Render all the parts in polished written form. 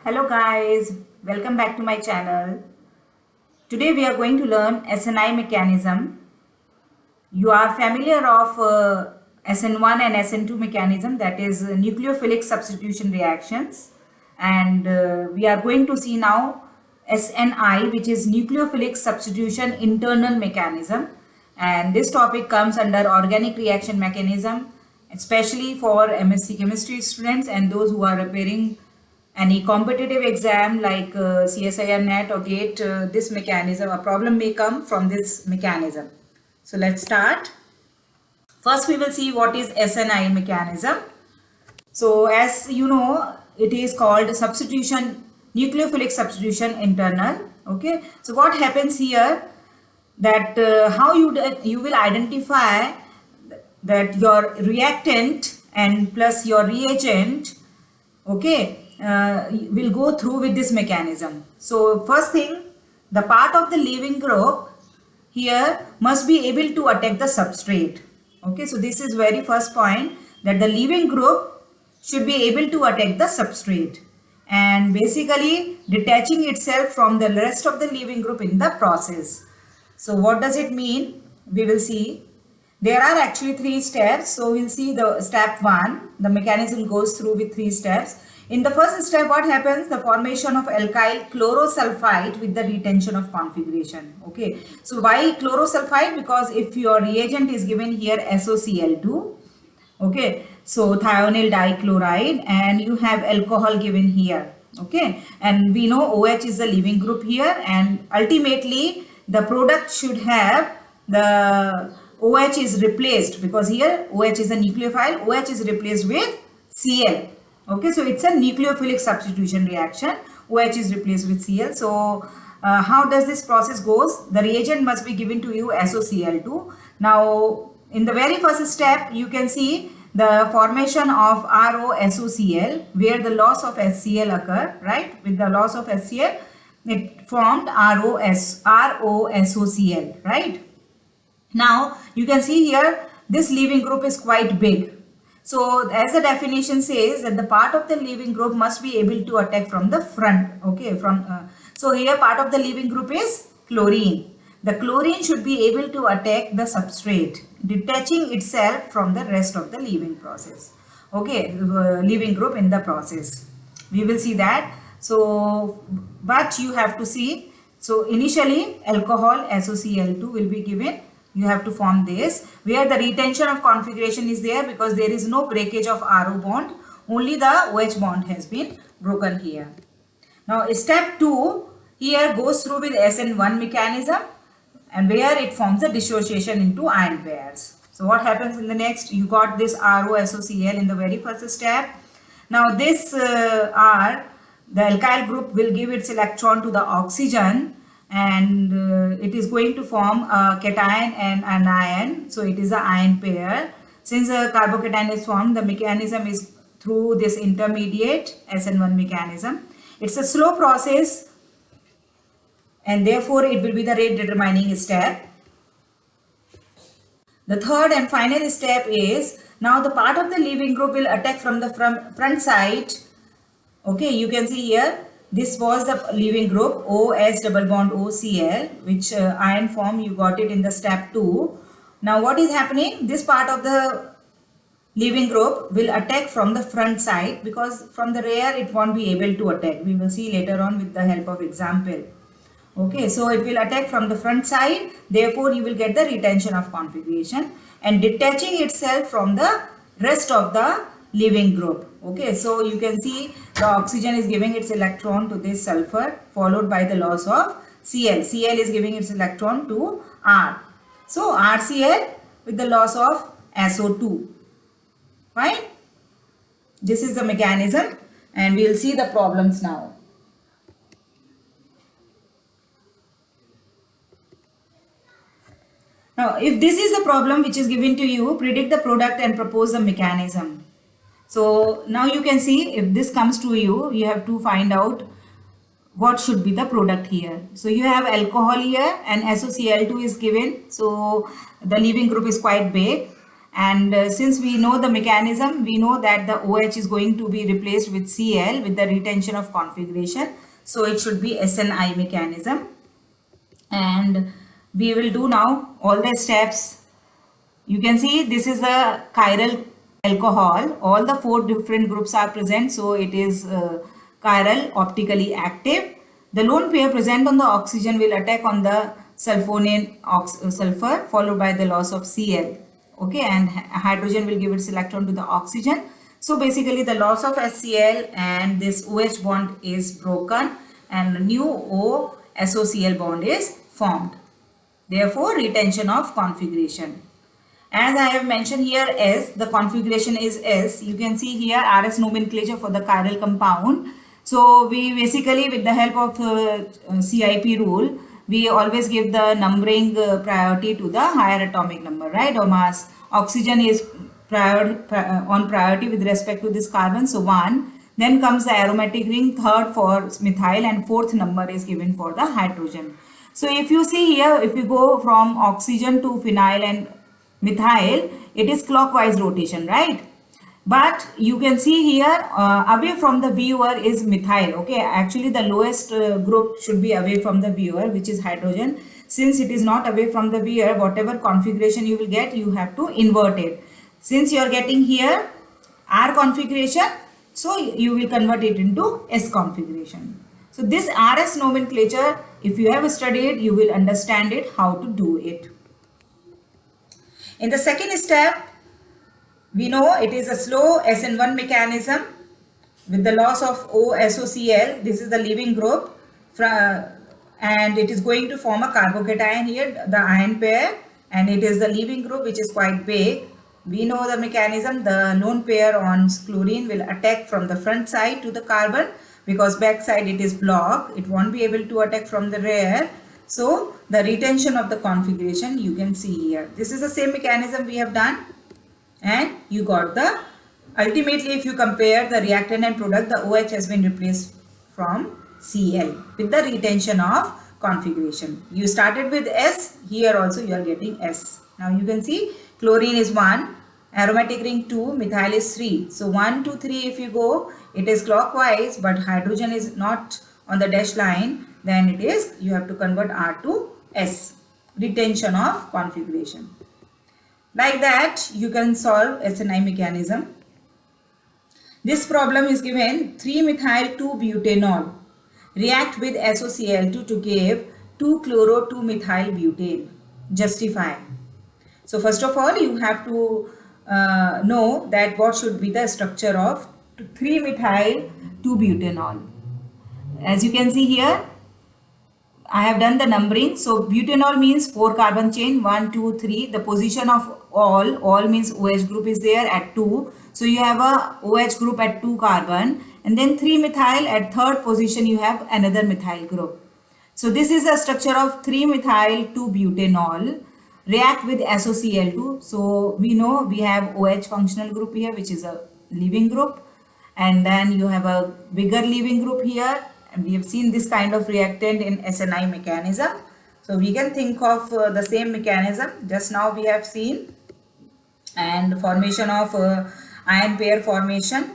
Hello guys, welcome back to my channel. Today we are going to learn SNI mechanism. You are familiar of SN1 and SN2 mechanism, that is nucleophilic substitution reactions, and we are going to see now SNI, which is nucleophilic substitution internal mechanism, and this topic comes under organic reaction mechanism, especially for MSc chemistry students and those who are preparing any competitive exam like CSIR NET or GATE. This mechanism, a problem may come from this mechanism. So let's start. First we will see what is SNI mechanism. So as you know, it is called substitution, nucleophilic substitution internal. Okay, so what happens here, that how you will identify that your reactant and plus your reagent, okay, will go through with this mechanism. So first thing, the part of the leaving group here must be able to attack the substrate. Okay, so this is very first point, that the leaving group should be able to attack the substrate and basically detaching itself from the rest of the leaving group in the process. So what does it mean? We will see. There are actually three steps. So we'll see the step 1. The mechanism goes through with 3 steps. In the first step, what happens? The formation of alkyl chlorosulfide with the retention of configuration. Okay. So why chlorosulfide? Because if your reagent is given here SOCl2, okay, so thionyl dichloride, and you have alcohol given here, okay, and we know OH is the leaving group here, and ultimately the product should have the OH is replaced, because here OH is a nucleophile, OH is replaced with Cl. Okay, so it's a nucleophilic substitution reaction. OH is replaced with Cl. So how does this process goes? The reagent must be given to you SOCl2. Now in the very first step, you can see the formation of ROSOCl, where the loss of HCl occur, right? With the loss of HCl, it formed ROSOCl, right? Now you can see here this leaving group is quite big. So as the definition says, that the part of the leaving group must be able to attack from the front. Okay, so here part of the leaving group is chlorine. The chlorine should be able to attack the substrate, detaching itself from the rest of the leaving process. Okay, leaving group in the process. We will see that. So, but you have to see. So initially alcohol SOCl2 will be given. You have to form this, where the retention of configuration is there, because there is no breakage of RO bond, only the OH bond has been broken here. Now step 2 here goes through with SN1 mechanism, and where it forms a dissociation into ion pairs. So what happens in the next? You got this ROSOCl in the very first step. Now this R, the alkyl group will give its electron to the oxygen, and it is going to form a cation and an ion. So it is an ion pair. Since a carbocation is formed, the mechanism is through this intermediate SN1 mechanism. It's a slow process, and therefore it will be the rate determining step. The third and final step is, now the part of the leaving group will attack from the front side. Okay, you can see here, this was the leaving group OS double bond OCl, which ion form you got it in the step 2. Now what is happening? This part of the leaving group will attack from the front side, because from the rear it won't be able to attack. We will see later on with the help of example. Okay, so it will attack from the front side, therefore you will get the retention of configuration and detaching itself from the rest of the leaving group. Okay, so you can see the oxygen is giving its electron to this sulfur, followed by the loss of Cl. Cl is giving its electron to R. So RCl with the loss of SO2. Fine. This is the mechanism, and we will see the problems now. Now, if this is the problem which is given to you, predict the product and propose the mechanism. So now you can see, if this comes to you, you have to find out what should be the product here. So you have alcohol here and SOCl2 is given. So the leaving group is quite big, And since we know the mechanism, we know that the OH is going to be replaced with Cl with the retention of configuration. So it should be SNI mechanism. And we will do now all the steps. You can see this is a chiral alcohol. All the 4 different groups are present. So it is chiral, optically active. The lone pair present on the oxygen will attack on the sulfonium sulfur followed by the loss of Cl. Okay, and hydrogen will give its electron to the oxygen. So basically the loss of HCl and this OH bond is broken and a new O SOCl bond is formed. Therefore, retention of configuration. As I have mentioned here S, the configuration is S. You can see here RS nomenclature for the chiral compound. So we basically, with the help of CIP rule, we always give the numbering priority to the higher atomic number, right, or mass. Oxygen is on priority with respect to this carbon, so 1. Then comes the aromatic ring, 3rd for methyl, and 4th number is given for the hydrogen. So if you see here, if you go from oxygen to phenyl and methyl, it is clockwise rotation, right? But you can see here away from the viewer is methyl. Okay, actually the lowest group should be away from the viewer, which is hydrogen. Since it is not away from the viewer, whatever configuration you will get, you have to invert it. Since you are getting here R configuration, so you will convert it into S configuration. So this RS nomenclature, if you have studied, you will understand it, how to do it. In the second step, we know it is a slow SN1 mechanism with the loss of OSOCl. This is the leaving group and it is going to form a carbocation here, the ion pair, and it is the leaving group which is quite big. We know the mechanism. The lone pair on chlorine will attack from the front side to the carbon because back side it is blocked. It won't be able to attack from the rear. So the retention of the configuration you can see here. This is the same mechanism we have done. And you got the, ultimately if you compare the reactant and product, the OH has been replaced from Cl with the retention of configuration. You started with S, here also you are getting S. Now you can see chlorine is 1, aromatic ring 2, methyl is 3. So 1, 2, 3 if you go, it is clockwise, but hydrogen is not on the dash line, then it is, you have to convert R to S, retention of configuration. Like that, you can solve SNI mechanism. This problem is given 3-methyl-2-butanol. React with SOCl2 to give 2-chloro-2-methyl-butane. Justify. So first of all, you have to know that what should be the structure of 3-methyl-2-butanol. As you can see here, I have done the numbering. So butanol means 4 carbon chain, 1, 2, 3. The position of all means OH group is there at 2. So you have a OH group at 2 carbon, and then 3-methyl at 3rd position you have another methyl group. So this is a structure of 3-methyl-2-butanol. React with SOCl2. So we know we have OH functional group here, which is a leaving group, and then you have a bigger leaving group here. And we have seen this kind of reactant in SNI mechanism. So we can think of the same mechanism. Just now we have seen, and formation of ion pair formation.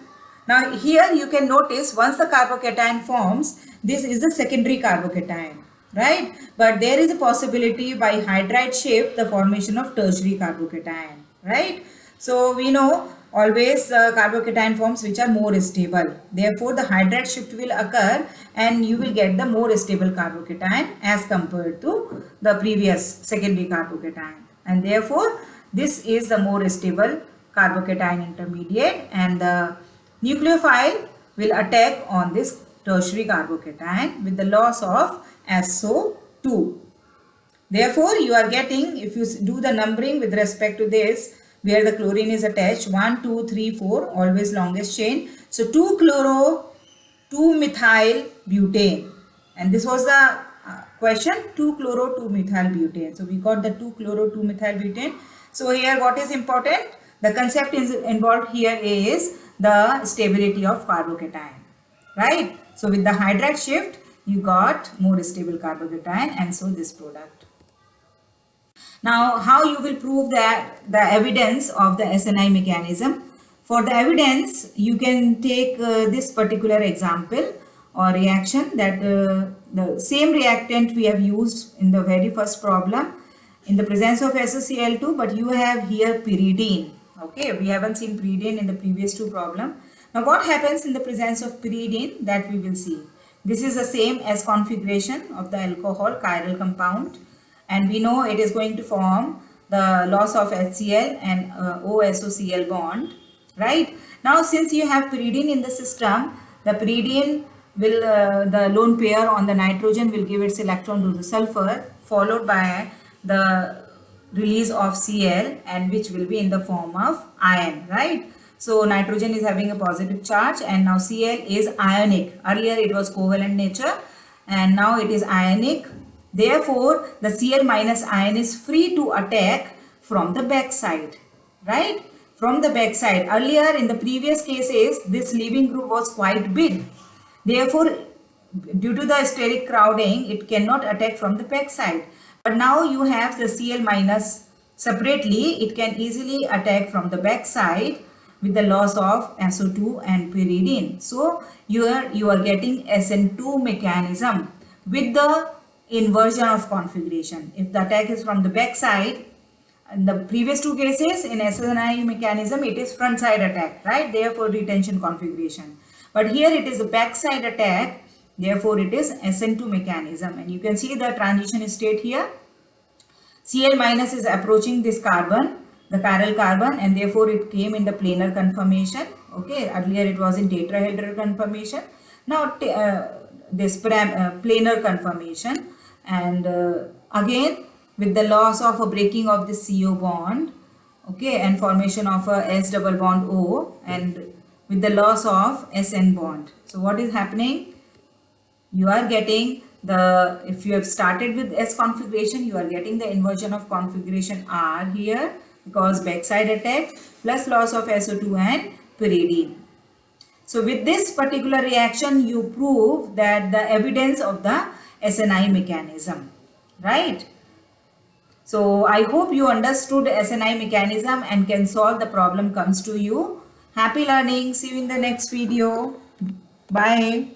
Now here you can notice once the carbocation forms, this is the secondary carbocation, right? But there is a possibility by hydride shift the formation of tertiary carbocation, right? So we know always carbocation forms which are more stable. Therefore, the hydride shift will occur and you will get the more stable carbocation as compared to the previous secondary carbocation. And therefore, this is the more stable carbocation intermediate, and the nucleophile will attack on this tertiary carbocation with the loss of SO2. Therefore, you are getting, if you do the numbering with respect to this, where the chlorine is attached, 1, 2, 3, 4, always longest chain. So 2-chloro, 2-methyl-butane. And this was the question, 2-chloro, 2-methyl-butane. So we got the 2-chloro, 2-methyl-butane. So here what is important? The concept is involved here is the stability of carbocation, right? So with the hydride shift, you got more stable carbocation, and so this product. Now, how you will prove that the evidence of the SNI mechanism? For the evidence, you can take this particular example or reaction, that the same reactant we have used in the very first problem in the presence of SoCl2, but you have here pyridine. Okay, we haven't seen pyridine in the previous two problem. Now, what happens in the presence of pyridine, that we will see. This is the same as configuration of the alcohol chiral compound, and we know it is going to form the loss of HCl and OSOCl bond, right? Now, since you have pyridine in the system, the pyridine will, the lone pair on the nitrogen will give its electron to the sulfur, followed by the release of Cl, and which will be in the form of ion, right? So nitrogen is having a positive charge, and now Cl is ionic. Earlier it was covalent nature, and now it is ionic. Therefore, the Cl minus ion is free to attack from the back side, right? From the back side. Earlier in the previous cases, this leaving group was quite big. Therefore, due to the steric crowding, it cannot attack from the back side. But now you have the Cl minus separately, it can easily attack from the back side with the loss of SO2 and pyridine. So you are getting SN2 mechanism with the inversion of configuration. If the attack is from the back side, in the previous two cases in SNI mechanism, it is front side attack, right? Therefore retention configuration. But here it is a back side attack. Therefore, it is SN2 mechanism, and you can see the transition state here. Cl minus is approaching this carbon, the chiral carbon, and therefore it came in the planar conformation. Okay, earlier it was in tetrahedral conformation. Now this planar conformation, and again with the loss of a breaking of the CO bond, okay, and formation of a S double bond O, and with the loss of SN bond. So what is happening? You are getting the, if you have started with S configuration, you are getting the inversion of configuration R here, because backside attack plus loss of SO2 and pyridine. So with this particular reaction, you prove that the evidence of the SNI mechanism, right? So I hope you understood SNI mechanism and can solve the problem comes to you. Happy learning. See you in the next video. Bye.